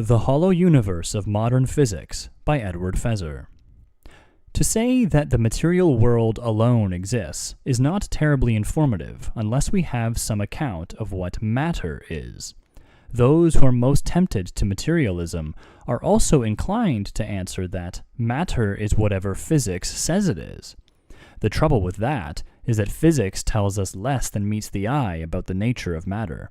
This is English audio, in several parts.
The Hollow Universe of Modern Physics by Edward Feser. To say that the material world alone exists is not terribly informative unless we have some account of what matter is. Those who are most tempted to materialism are also inclined to answer that matter is whatever physics says it is. The trouble with that is that physics tells us less than meets the eye about the nature of matter.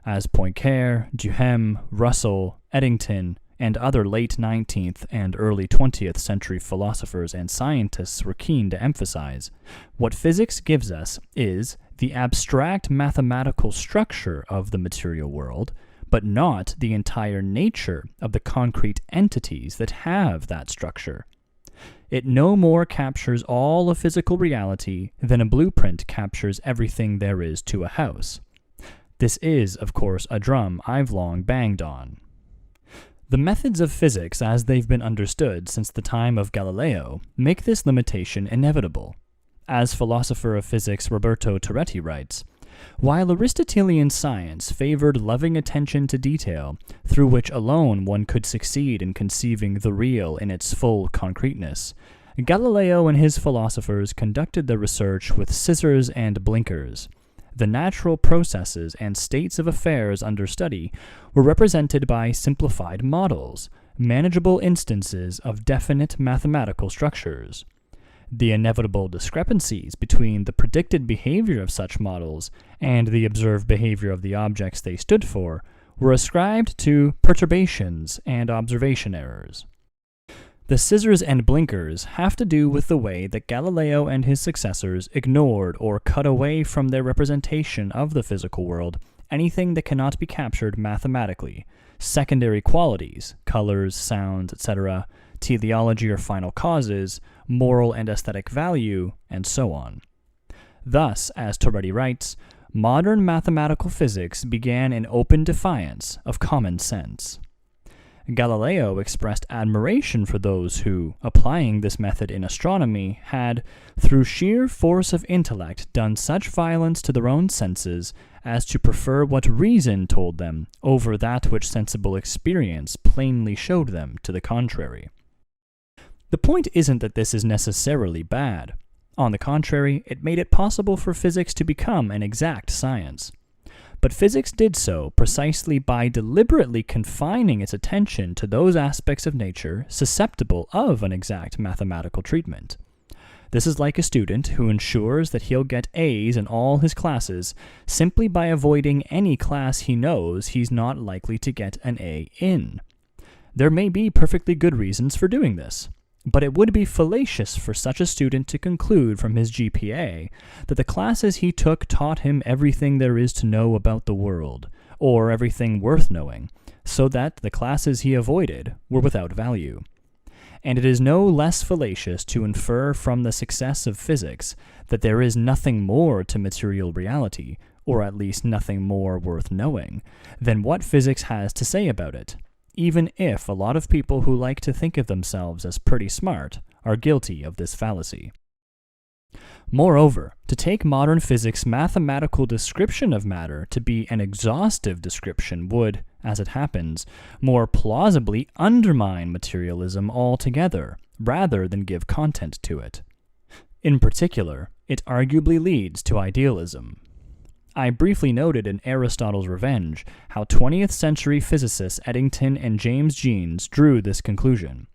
As Poincare, Duhem, Russell, Eddington, and other late 19th and early 20th century philosophers and scientists were keen to emphasize, what physics gives us is the abstract mathematical structure of the material world, but not the entire nature of the concrete entities that have that structure. It no more captures all of physical reality than a blueprint captures everything there is to a house. This is, of course, a drum I've long banged on. The methods of physics as they've been understood since the time of Galileo make this limitation inevitable. As philosopher of physics Roberto Turretti writes, while Aristotelian science favored loving attention to detail, through which alone one could succeed in conceiving the real in its full concreteness, Galileo and his philosophers conducted their research with scissors and blinkers. The natural processes and states of affairs under study were represented by simplified models, manageable instances of definite mathematical structures. The inevitable discrepancies between the predicted behavior of such models and the observed behavior of the objects they stood for were ascribed to perturbations and observation errors. The scissors and blinkers have to do with the way that Galileo and his successors ignored or cut away from their representation of the physical world anything that cannot be captured mathematically, secondary qualities, colors, sounds, etc., teleology or final causes, moral and aesthetic value, and so on. Thus, as Turretti writes, modern mathematical physics began in open defiance of common sense. Galileo expressed admiration for those who, applying this method in astronomy, had, through sheer force of intellect, done such violence to their own senses as to prefer what reason told them over that which sensible experience plainly showed them to the contrary. The point isn't that this is necessarily bad. On the contrary, it made it possible for physics to become an exact science. But physics did so precisely by deliberately confining its attention to those aspects of nature susceptible of an exact mathematical treatment. This is like a student who ensures that he'll get A's in all his classes simply by avoiding any class he knows he's not likely to get an A in. There may be perfectly good reasons for doing this, but it would be fallacious for such a student to conclude from his GPA that the classes he took taught him everything there is to know about the world, or everything worth knowing, so that the classes he avoided were without value. And it is no less fallacious to infer from the success of physics that there is nothing more to material reality, or at least nothing more worth knowing, than what physics has to say about it, even if a lot of people who like to think of themselves as pretty smart are guilty of this fallacy. Moreover, to take modern physics' mathematical description of matter to be an exhaustive description would, as it happens, more plausibly undermine materialism altogether, rather than give content to it. In particular, it arguably leads to idealism. I briefly noted in Aristotle's Revenge how 20th century physicists Eddington and James Jeans drew this conclusion.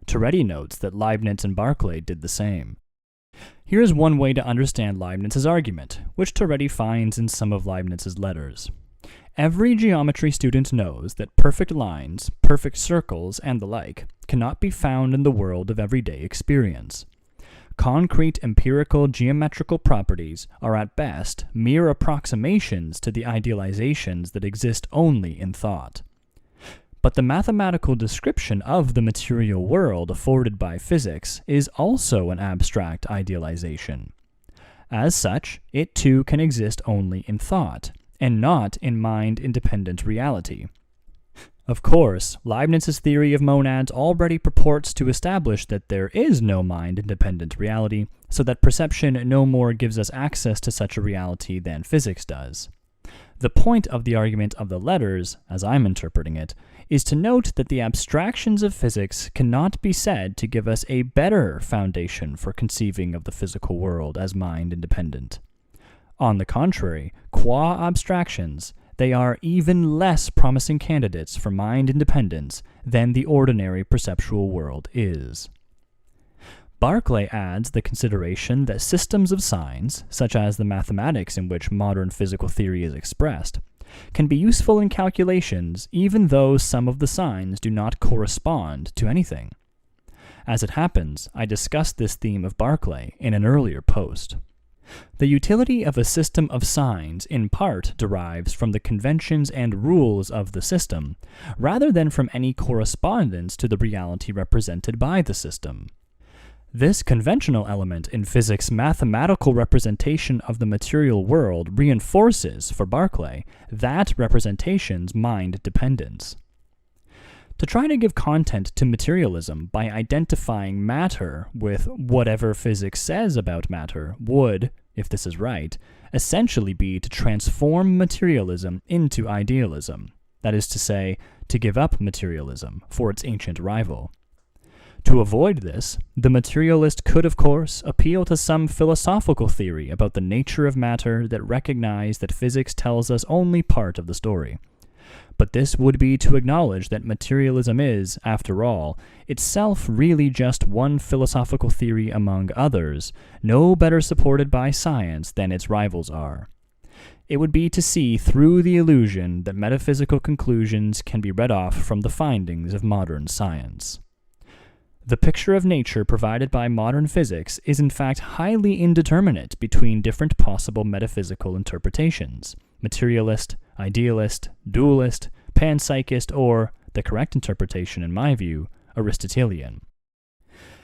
Turretti notes that Leibniz and Berkeley did the same. Here's one way to understand Leibniz's argument, which Turretti finds in some of Leibniz's letters. Every geometry student knows that perfect lines, perfect circles, and the like cannot be found in the world of everyday experience. Concrete empirical geometrical properties are at best mere approximations to the idealizations that exist only in thought. But the mathematical description of the material world afforded by physics is also an abstract idealization. As such, it too can exist only in thought, and not in mind-independent reality. Of course, Leibniz's theory of monads already purports to establish that there is no mind-independent reality, so that perception no more gives us access to such a reality than physics does. The point of the argument of the letters, as I'm interpreting it, is to note that the abstractions of physics cannot be said to give us a better foundation for conceiving of the physical world as mind-independent. On the contrary, qua abstractions, they are even less promising candidates for mind independence than the ordinary perceptual world is. Berkeley adds the consideration that systems of signs, such as the mathematics in which modern physical theory is expressed, can be useful in calculations even though some of the signs do not correspond to anything. As it happens, I discussed this theme of Berkeley in an earlier post. The utility of a system of signs in part derives from the conventions and rules of the system, rather than from any correspondence to the reality represented by the system. This conventional element in physics' mathematical representation of the material world reinforces, for Berkeley, that representation's mind dependence. To try to give content to materialism by identifying matter with whatever physics says about matter would, if this is right, essentially be to transform materialism into idealism, that is to say, to give up materialism for its ancient rival. To avoid this, the materialist could, of course, appeal to some philosophical theory about the nature of matter that recognized that physics tells us only part of the story. But this would be to acknowledge that materialism is, after all, itself really just one philosophical theory among others, no better supported by science than its rivals are. It would be to see through the illusion that metaphysical conclusions can be read off from the findings of modern science. The picture of nature provided by modern physics is in fact highly indeterminate between different possible metaphysical interpretations: materialist, idealist, dualist, panpsychist, or, the correct interpretation in my view, Aristotelian.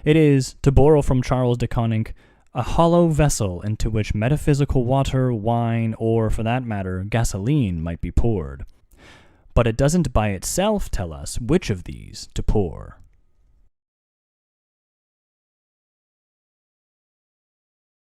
It is, to borrow from Charles de Koninck, a hollow vessel into which metaphysical water, wine, or, for that matter, gasoline might be poured. But it doesn't by itself tell us which of these to pour.